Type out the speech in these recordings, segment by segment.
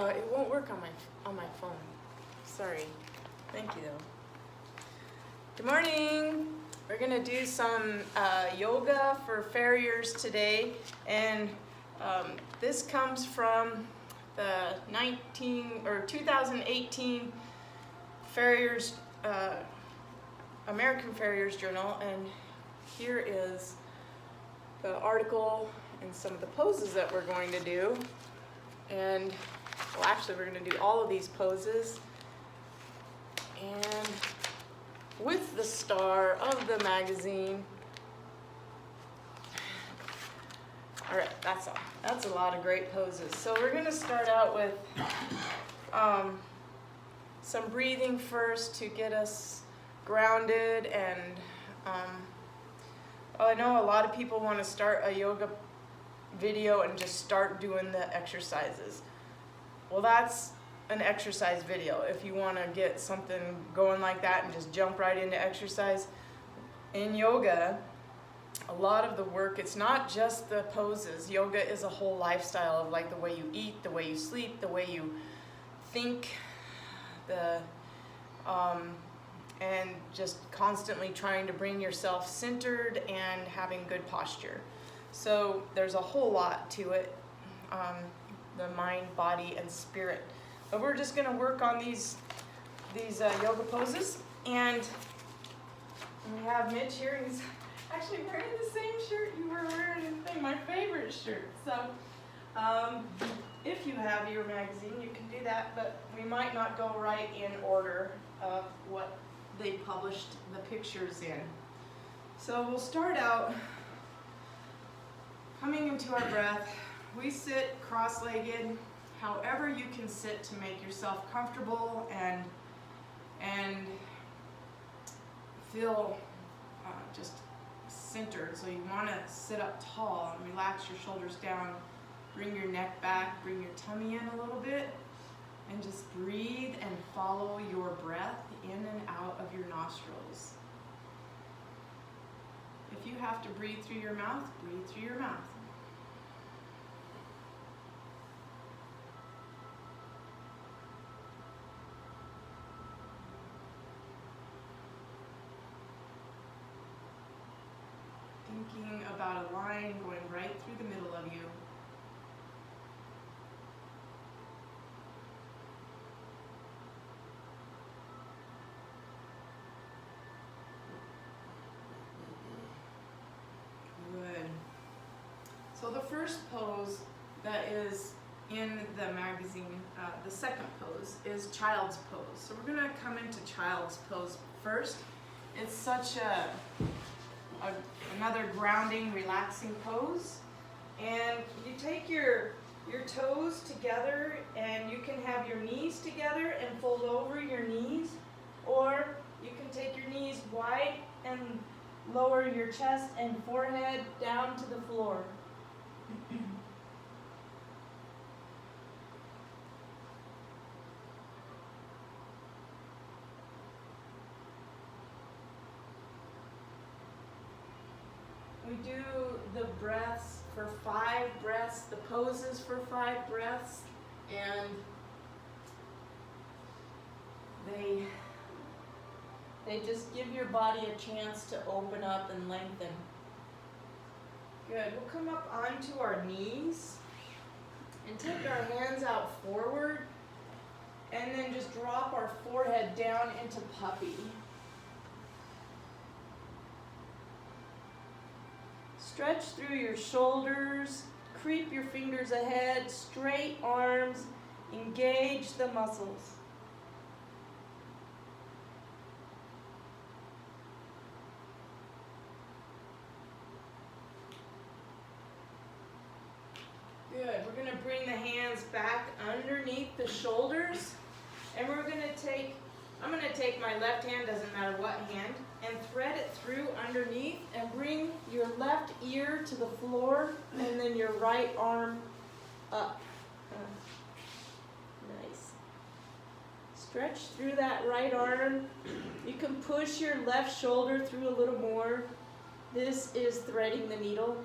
It won't work on my phone. Sorry. Thank you though. Good morning. We're gonna do some yoga for farriers today, and this comes from the 2018 Farriers American Farriers Journal, and here is the article and some of the poses that we're going to do. And well, actually we're going to do all of these poses, and with the star of the magazine. All right, that's all. That's a lot of great poses. So we're going to start out with some breathing first to get us grounded. And I know a lot of people want to start a yoga video and just start doing the exercises. Well, that's an exercise video. If you want to get something going like that and just jump right into exercise. In yoga, a lot of the work, it's not just the poses. Yoga is a whole lifestyle of like the way you eat, the way you sleep, the way you think, and just constantly trying to bring yourself centered and having good posture. So there's a whole lot to it, the mind, body, and spirit. But we're just going to work on these yoga poses. And we have Mitch here. He's actually wearing the same shirt you were wearing, my favorite shirt. So if you have your magazine, you can do that, but we might not go right in order of what they published the pictures in. So we'll start out coming into our breath. We sit cross-legged, however you can sit to make yourself comfortable and feel just centered. So you want to sit up tall and relax your shoulders down, bring your neck back, bring your tummy in a little bit, and just breathe and follow your breath in and out of your nostrils. If you have to breathe through your mouth, breathe through your mouth. Thinking about a line going right through the middle of you. Good. So the first pose that is in the magazine, the second pose, is child's pose. So we're going to come into child's pose first. It's such another grounding, relaxing pose. And you take your toes together, and you can have your knees together and fold over your knees, or you can take your knees wide and lower your chest and forehead down to the floor. We do the breaths for 5 breaths, the poses for 5 breaths, and they just give your body a chance to open up and lengthen. Good. We'll come up onto our knees and take our hands out forward, and then just drop our forehead down into puppy. Stretch through your shoulders, creep your fingers ahead, straight arms, engage the muscles. Good. We're going to bring the hands back underneath the shoulders, and we're going to take, I'm going to take my left hand, doesn't matter what hand, and thread it through underneath, and bring your left ear to the floor, and then your right arm up. Nice. Stretch through that right arm. You can push your left shoulder through a little more. This is threading the needle.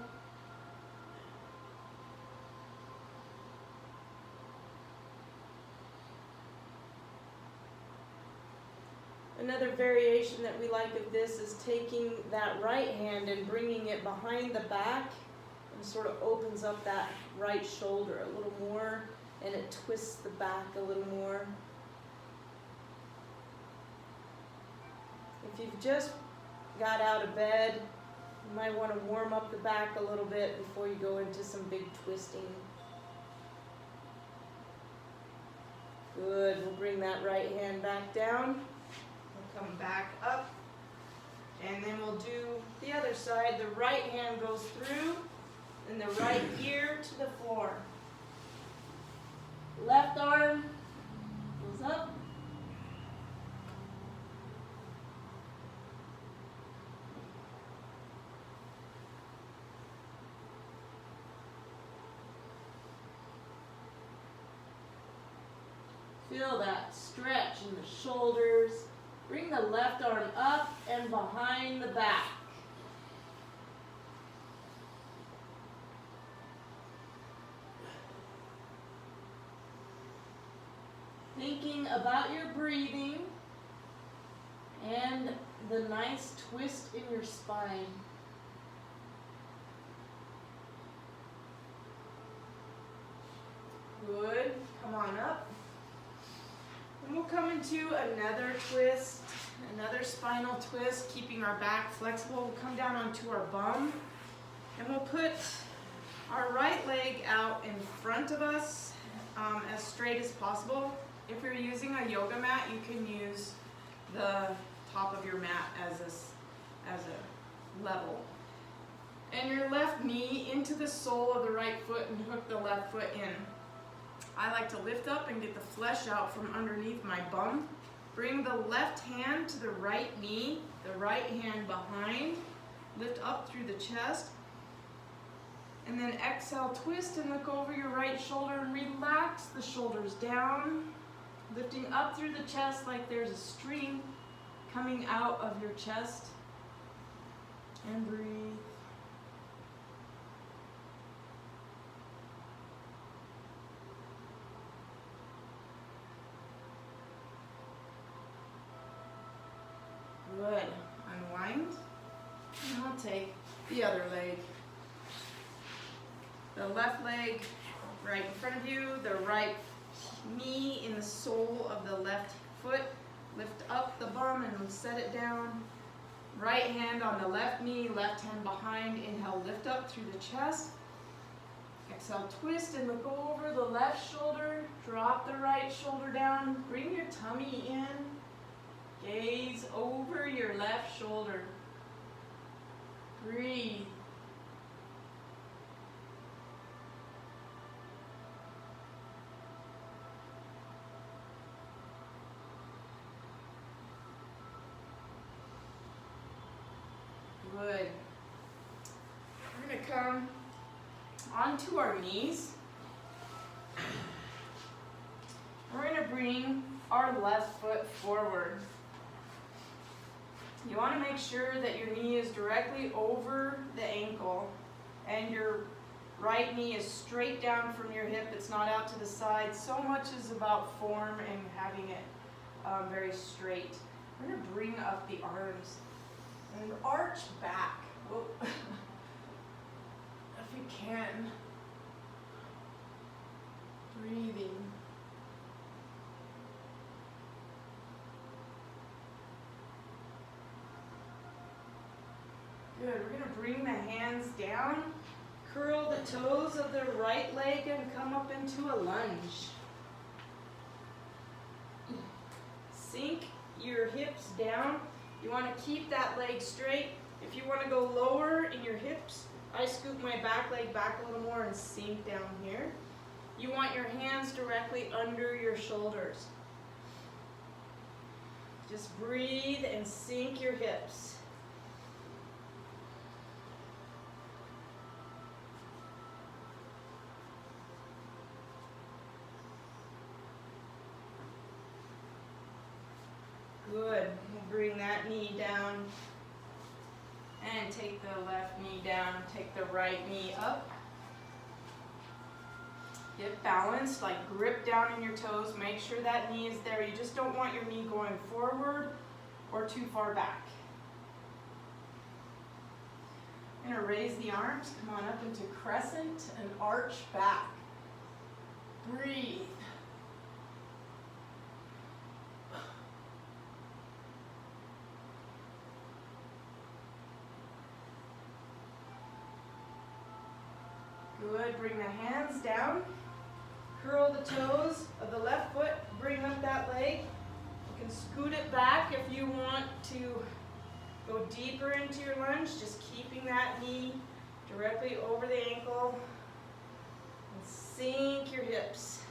Another variation that we like of this is taking that right hand and bringing it behind the back and sort of opens up that right shoulder a little more, and it twists the back a little more. If you've just got out of bed, you might want to warm up the back a little bit before you go into some big twisting. Good. We'll bring that right hand back down. We'll come back up. And then we'll do the other side. The right hand goes through and the right ear to the floor. Left arm goes up. Feel that stretch in the shoulders. Bring the left arm up and behind the back. Thinking about your breathing and the nice twist in your spine. Good. Come on up. And we'll come into another twist, another spinal twist, keeping our back flexible. We'll come down onto our bum, and we'll put our right leg out in front of us as straight as possible. If you're using a yoga mat, you can use the top of your mat as a level. And your left knee into the sole of the right foot and hook the left foot in. I like to lift up and get the flesh out from underneath my bum. Bring the left hand to the right knee, the right hand behind. Lift up through the chest. And then exhale, twist and look over your right shoulder and relax the shoulders down. Lifting up through the chest like there's a stream coming out of your chest. And breathe. Good. Unwind. And I'll take the other leg. The left leg right in front of you, the right knee in the sole of the left foot. Lift up the bum and set it down. Right hand on the left knee, left hand behind. Inhale, lift up through the chest. Exhale, twist and look over the left shoulder. Drop the right shoulder down. Bring your tummy in. Gaze over your left shoulder. Breathe. Good. We're going to come onto our knees. We're going to bring our left foot forward. You want to make sure that your knee is directly over the ankle and your right knee is straight down from your hip. It's not out to the side. So much is about form and having it very straight. We're going to bring up the arms and arch back. Whoa. If you can. Breathing. Good. We're going to bring the hands down, curl the toes of the right leg, and come up into a lunge. Sink your hips down. You want to keep that leg straight. If you want to go lower in your hips, I scoop my back leg back a little more and sink down here. You want your hands directly under your shoulders. Just breathe and sink your hips. Good. We'll bring that knee down and take the left knee down. Take the right knee up. Get balanced, like grip down in your toes. Make sure that knee is there. You just don't want your knee going forward or too far back. I'm going to raise the arms, come on up into crescent and arch back. Breathe. Good, bring the hands down. Curl the toes of the left foot, bring up that leg. You can scoot it back if you want to go deeper into your lunge, just keeping that knee directly over the ankle. And sink your hips.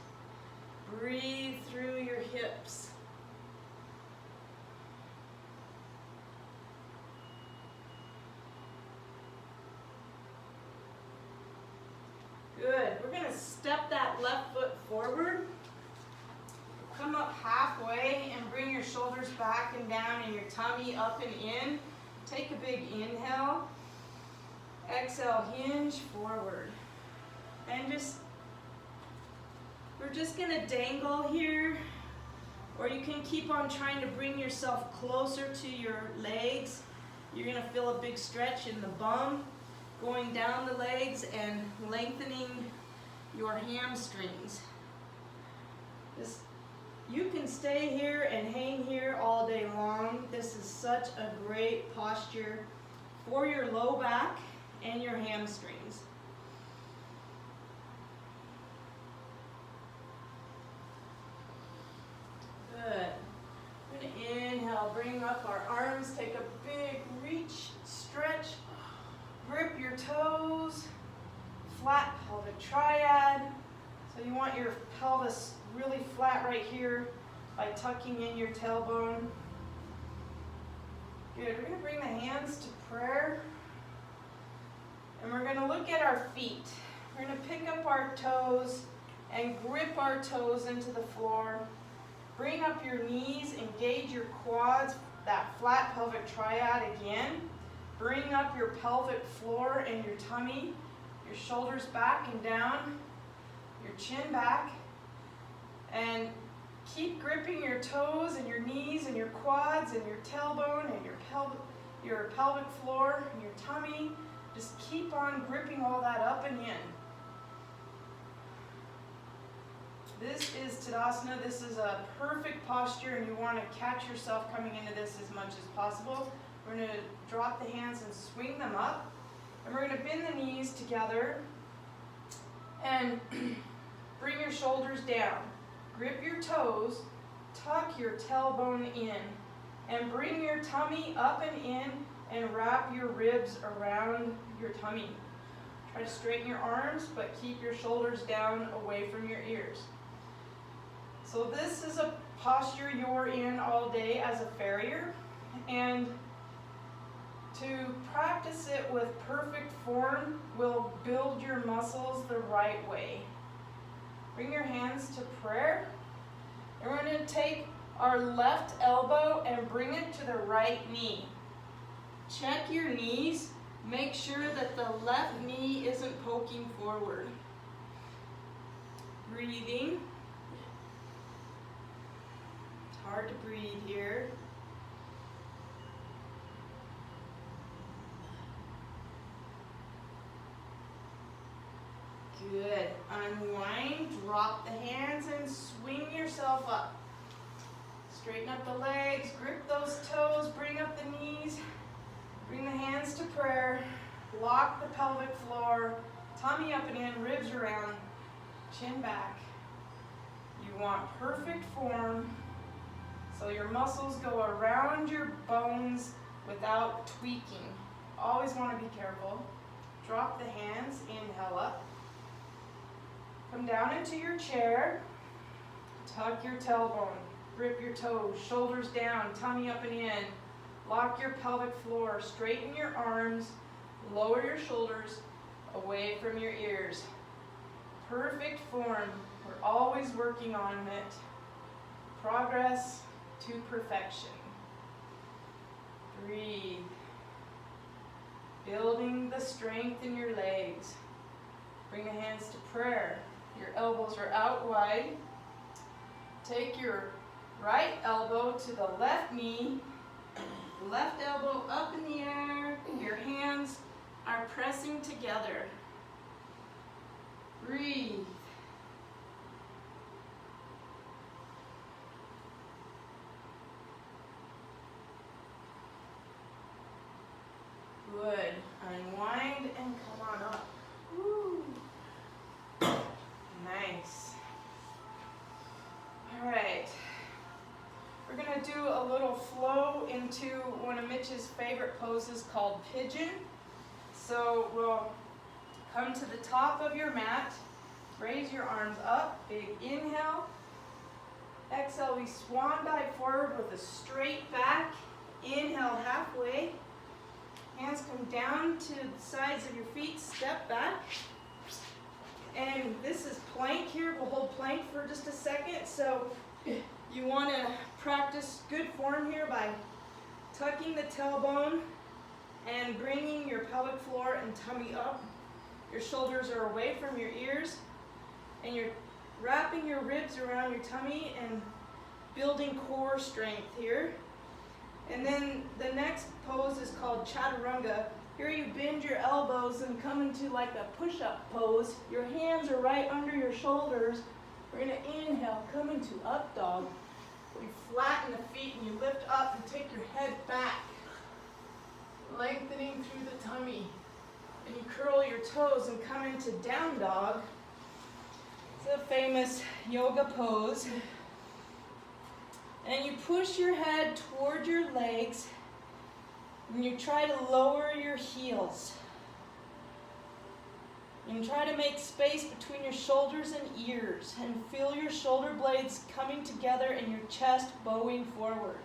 Breathe through your hips. Good. We're going to step that left foot forward. Come up halfway and bring your shoulders back and down and your tummy up and in. Take a big inhale. Exhale, hinge forward. And we're just going to dangle here. Or you can keep on trying to bring yourself closer to your legs. You're going to feel a big stretch in the bum, going down the legs and lengthening your hamstrings. You can stay here and hang here all day long. This is such a great posture for your low back and your hamstrings. Good. I'm going to inhale, bring up our arms, take a big reach, stretch, grip your toes, flat pelvic triad. So you want your pelvis really flat right here by tucking in your tailbone. Good, we're going to bring the hands to prayer. And we're going to look at our feet. We're going to pick up our toes and grip our toes into the floor. Bring up your knees, engage your quads, that flat pelvic triad again. Bring up your pelvic floor and your tummy, your shoulders back and down, your chin back. And keep gripping your toes and your knees and your quads and your tailbone and your pelvic floor and your tummy. Just keep on gripping all that up and in. This is Tadasana. This is a perfect posture, and you want to catch yourself coming into this as much as possible. We're going to drop the hands and swing them up. And we're going to bend the knees together and bring your shoulders down. Grip your toes, tuck your tailbone in, and bring your tummy up and in and wrap your ribs around your tummy. Try to straighten your arms, but keep your shoulders down away from your ears. So this is a posture you're in all day as a farrier, and to practice it with perfect form will build your muscles the right way. Bring your hands to prayer, and we're going to take our left elbow and bring it to the right knee. Check your knees. Make sure that the left knee isn't poking forward. Breathing. It's hard to breathe here. Good. Unwind, drop the hands and swing yourself up. Straighten up the legs, grip those toes, bring up the knees, bring the hands to prayer, lock the pelvic floor, tummy up and in, ribs around, chin back. You want perfect form so your muscles go around your bones without tweaking. Always want to be careful. Drop the hands, inhale up. Come down into your chair, tuck your tailbone, grip your toes, shoulders down, tummy up and in, lock your pelvic floor, straighten your arms, lower your shoulders away from your ears. Perfect form, we're always working on it. Progress to perfection. Breathe. Building the strength in your legs. Bring the hands to prayer. Your elbows are out wide. Take your right elbow to the left knee Left elbow up in the air. Your hands are pressing together. Breathe. Good. Unwind and come on up. Woo. Nice. All right. We're going to do a little flow into one of Mitch's favorite poses called pigeon. So we'll come to the top of your mat, raise your arms up, big inhale. Exhale, we swan dive forward with a straight back. Inhale halfway. Hands come down to the sides of your feet, step back. And this is plank here. We'll hold plank for just a second. So you want to practice good form here by tucking the tailbone and bringing your pelvic floor and tummy up. Your shoulders are away from your ears, and you're wrapping your ribs around your tummy and building core strength here. And then the next pose is called chaturanga. Here you bend your elbows and come into like a push-up pose. Your hands are right under your shoulders. We're going to inhale, come into up dog. You flatten the feet and you lift up and take your head back, lengthening through the tummy. And you curl your toes and come into down dog. It's a famous yoga pose. And you push your head toward your legs and you try to lower your heels. And try to make space between your shoulders and ears and feel your shoulder blades coming together and your chest bowing forward.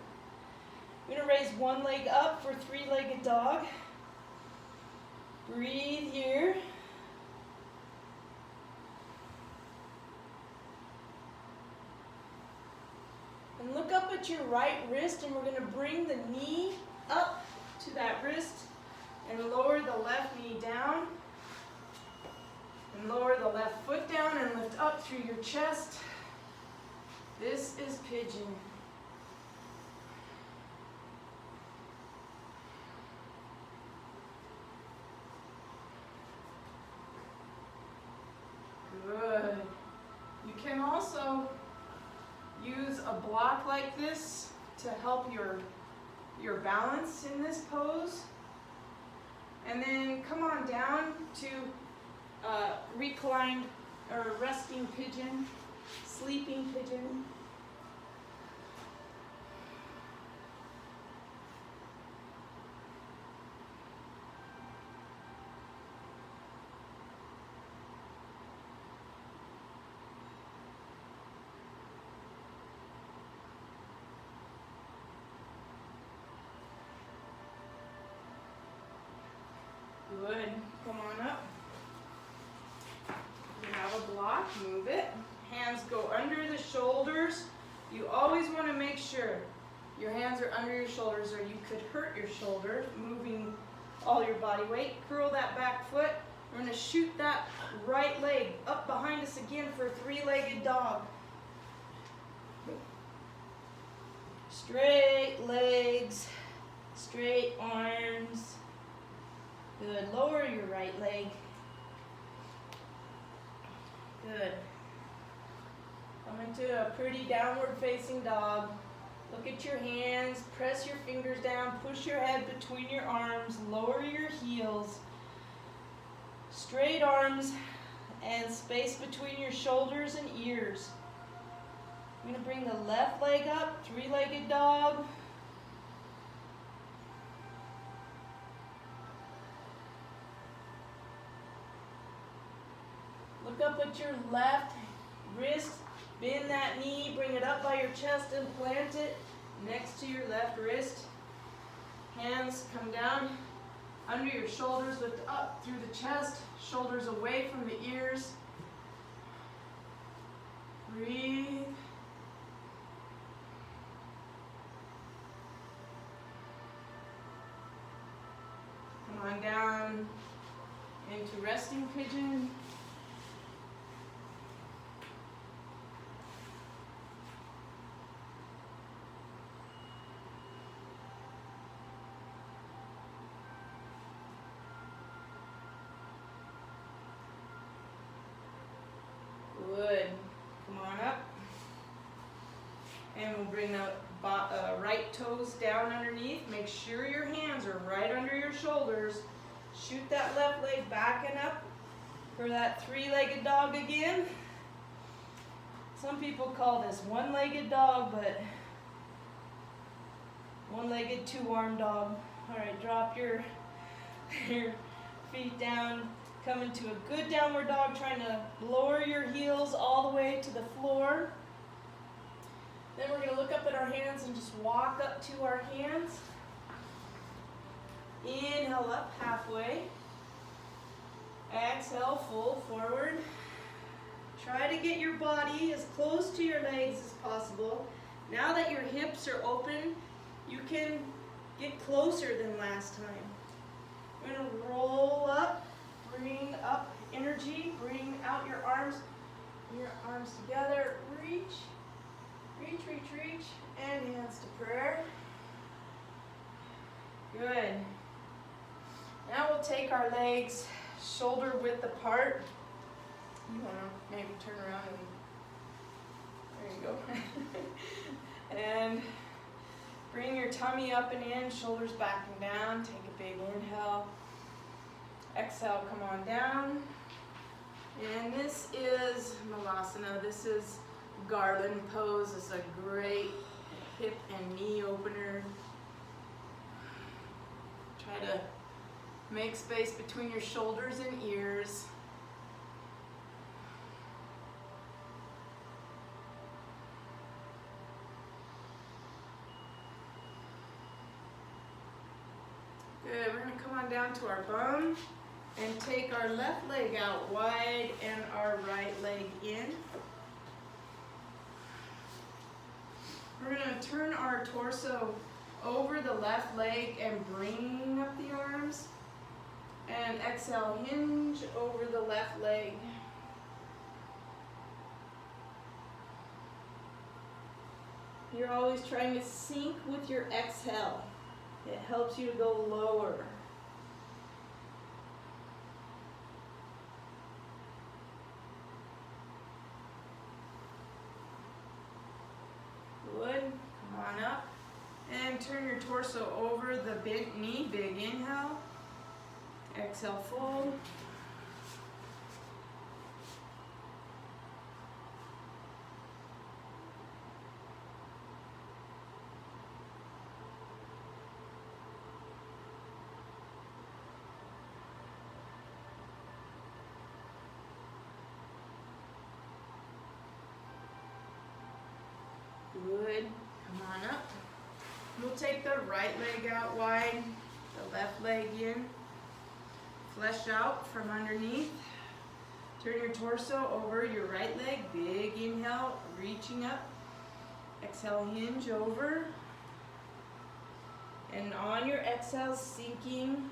You're going to raise one leg up for three-legged dog. Breathe here. And look up at your right wrist, and we're going to bring the knee up to that wrist and lower the left knee down. And lower the left foot down and lift up through your chest. This is pigeon. Good. You can also use a block like this to help your balance in this pose. And then come on down to reclined or resting pigeon, sleeping pigeon. Good. Come on up. You have a block, move it. Hands go under the shoulders. You always want to make sure your hands are under your shoulders or you could hurt your shoulder moving all your body weight. Curl that back foot. We're going to shoot that right leg up behind us again for a three-legged dog. Straight legs, straight arms. Good. Lower your right leg. Good. Come into a pretty downward facing dog. Look at your hands. Press your fingers down. Push your head between your arms. Lower your heels. Straight arms and space between your shoulders and ears. I'm going to bring the left leg up. Three-legged dog. Look up at your left wrist, bend that knee, bring it up by your chest and plant it next to your left wrist. Hands come down under your shoulders, lift up through the chest, shoulders away from the ears. Breathe. Come on down into resting pigeon. Good. Come on up. And we'll bring the right toes down underneath. Make sure your hands are right under your shoulders. Shoot that left leg back and up for that three-legged dog again. Some people call this one-legged dog, but one-legged, two-armed dog. All right, drop your feet down. Come into a good downward dog, trying to lower your heels all the way to the floor. Then we're going to look up at our hands and just walk up to our hands. Inhale up halfway. Exhale, fold forward. Try to get your body as close to your legs as possible. Now that your hips are open, you can get closer than last time. We're going to roll up, bring up energy, bring out your arms together, reach, reach, reach, reach, and hands to prayer. Good. Now we'll take our legs shoulder width apart. You want to maybe turn around and there you go. And bring your tummy up and in, shoulders back and down. Take a big inhale. Exhale, come on down. And this is Malasana. This is garland pose. This is a great hip and knee opener. Try to make space between your shoulders and ears. Good, we're going to come on down to our bum and take our left leg out wide and our right leg in. We're going to turn our torso over the left leg and bring up the arms. And exhale, hinge over the left leg. You're always trying to sync with your exhale. It helps you to go lower. Good. Come on up. And turn your torso over the bent knee. Big inhale. Exhale, fold. Good. Come on up. We'll take the right leg out wide, the left leg in. Flesh out from underneath. Turn your torso over your right leg. Big inhale, reaching up. Exhale, hinge over. And on your exhale, sinking.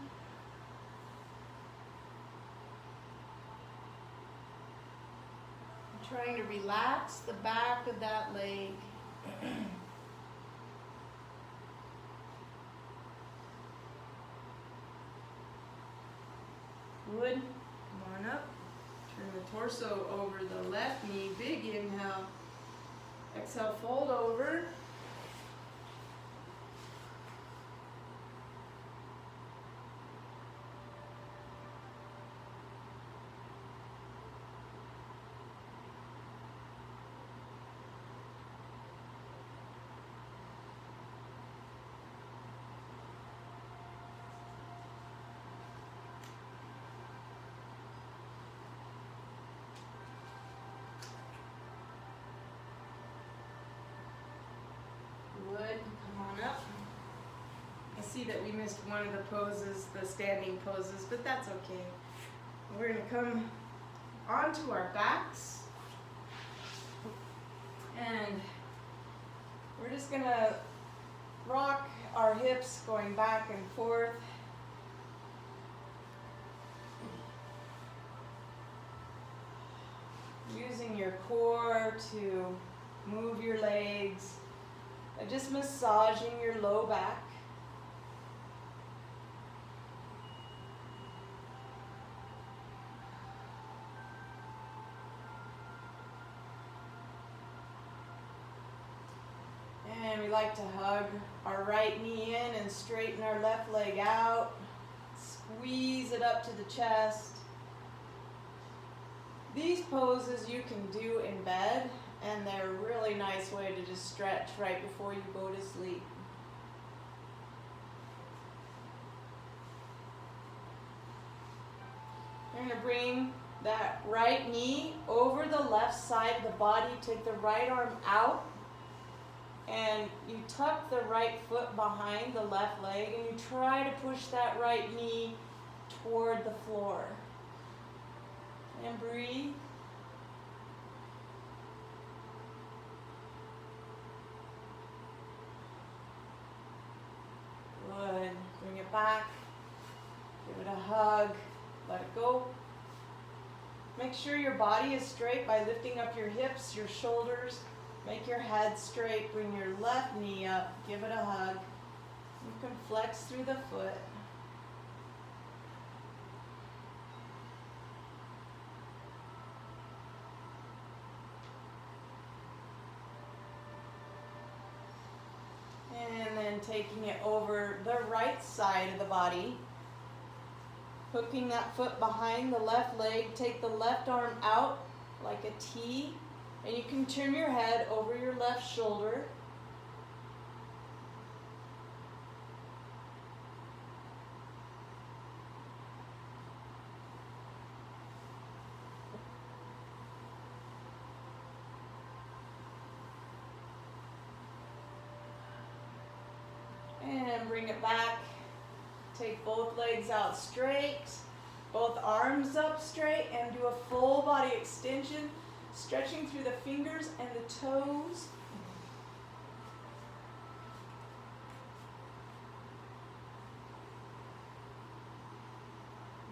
Trying to relax the back of that leg. Good. Come on up. Turn the torso over the left knee. Big inhale. Exhale, fold over. Good. Come on up. I see that we missed one of the poses, the standing poses, but that's okay. We're going to come onto our backs. And we're just going to rock our hips going back and forth. Using your core to move your legs. Just massaging your low back. And we like to hug our right knee in and straighten our left leg out. Squeeze it up to the chest. These poses you can do in bed, and they're a really nice way to just stretch right before you go to sleep. You're going to bring that right knee over the left side of the body. Take the right arm out, and you tuck the right foot behind the left leg, and you try to push that right knee toward the floor. And breathe. Good. Bring it back. Give it a hug. Let it go. Make sure your body is straight by lifting up your hips, your shoulders. Make your head straight. Bring your left knee up. Give it a hug. You can flex through the foot. And then taking it over the right side of the body. Hooking that foot behind the left leg. Take the left arm out like a T. And you can turn your head over your left shoulder. And bring it back. Take both legs out straight, both arms up straight, and do a full body extension, stretching through the fingers and the toes.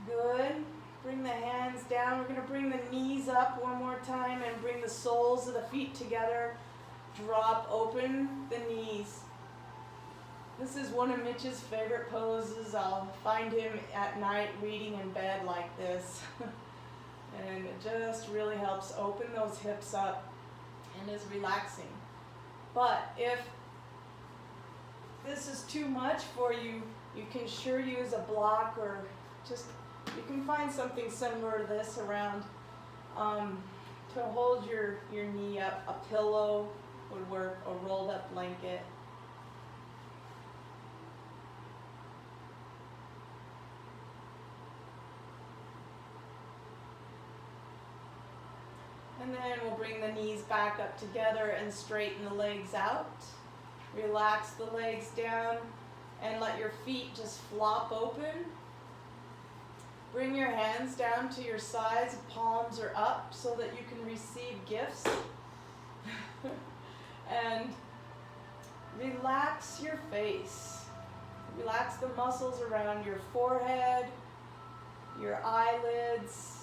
Good. Bring the hands down. We're going to bring the knees up one more time and bring the soles of the feet together. Drop open the knees. This is one of Mitch's favorite poses. I'll find him at night reading in bed like this. And it just really helps open those hips up and is relaxing. But if this is too much for you, you can sure use a block, or just, you can find something similar to this around to hold your knee up. A pillow would work, a rolled up blanket. And then we'll bring the knees back up together and straighten the legs out. Relax the legs down and let your feet just flop open. Bring your hands down to your sides, palms are up so that you can receive gifts. And relax your face. Relax the muscles around your forehead, your eyelids,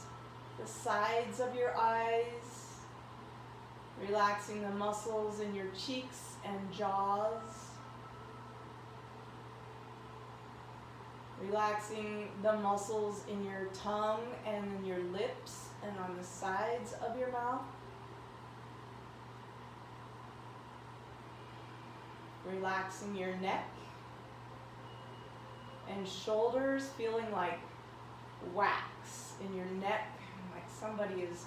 the sides of your eyes, relaxing the muscles in your cheeks and jaws, relaxing the muscles in your tongue and in your lips and on the sides of your mouth, relaxing your neck and shoulders, feeling like wax in your neck, like somebody is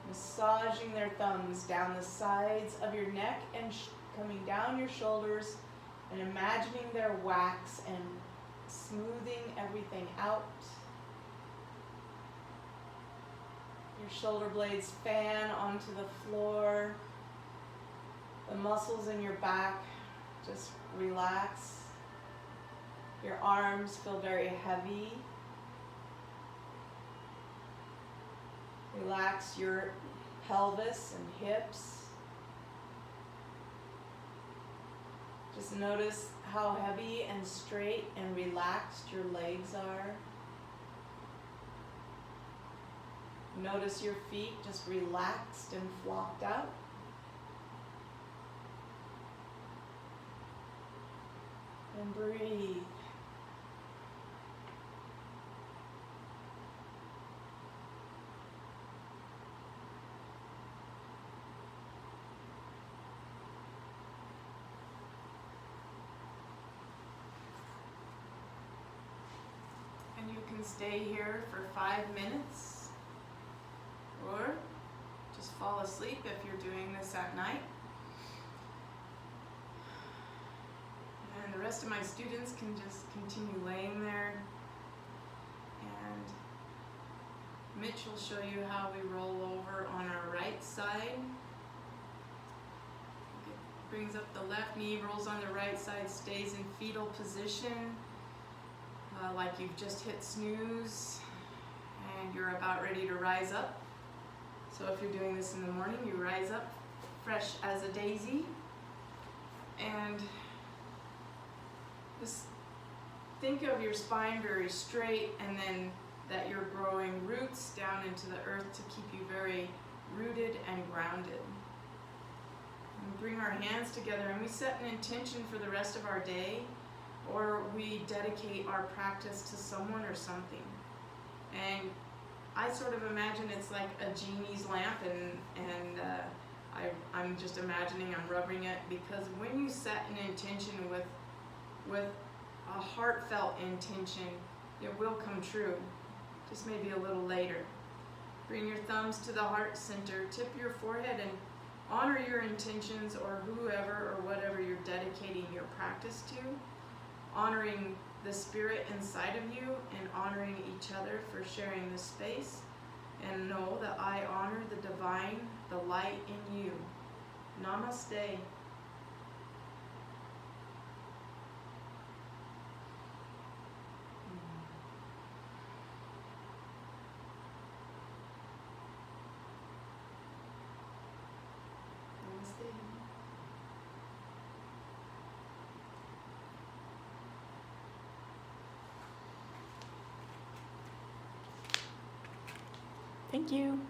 massaging their thumbs down the sides of your neck and coming down your shoulders, and imagining their wax and smoothing everything out. Your shoulder blades fan onto the floor. The muscles in your back just relax. Your arms feel very heavy. Relax your pelvis and hips. Just notice how heavy and straight and relaxed your legs are. Notice your feet just relaxed and flopped out. And breathe. can stay here for 5 minutes, or just fall asleep if you're doing this at night. And the rest of my students can just continue laying there. And Mitch will show you how we roll over on our right side. Brings up the left knee, rolls on the right side, stays in fetal position, like you've just hit snooze and you're about ready to rise up. So if you're doing this in the morning, you rise up fresh as a daisy, and just think of your spine very straight, and then that you're growing roots down into the earth to keep you very rooted and grounded. And bring our hands together and we set an intention for the rest of our day, or we dedicate our practice to someone or something. And I sort of imagine it's like a genie's lamp, and I'm just imagining I'm rubbing it, because when you set an intention with a heartfelt intention, it will come true, just maybe a little later. Bring your thumbs to the heart center, tip your forehead, and honor your intentions, or whoever or whatever you're dedicating your practice to, honoring the spirit inside of you and honoring each other for sharing this space. And know that I honor the divine, the light in you. Namaste. Thank you.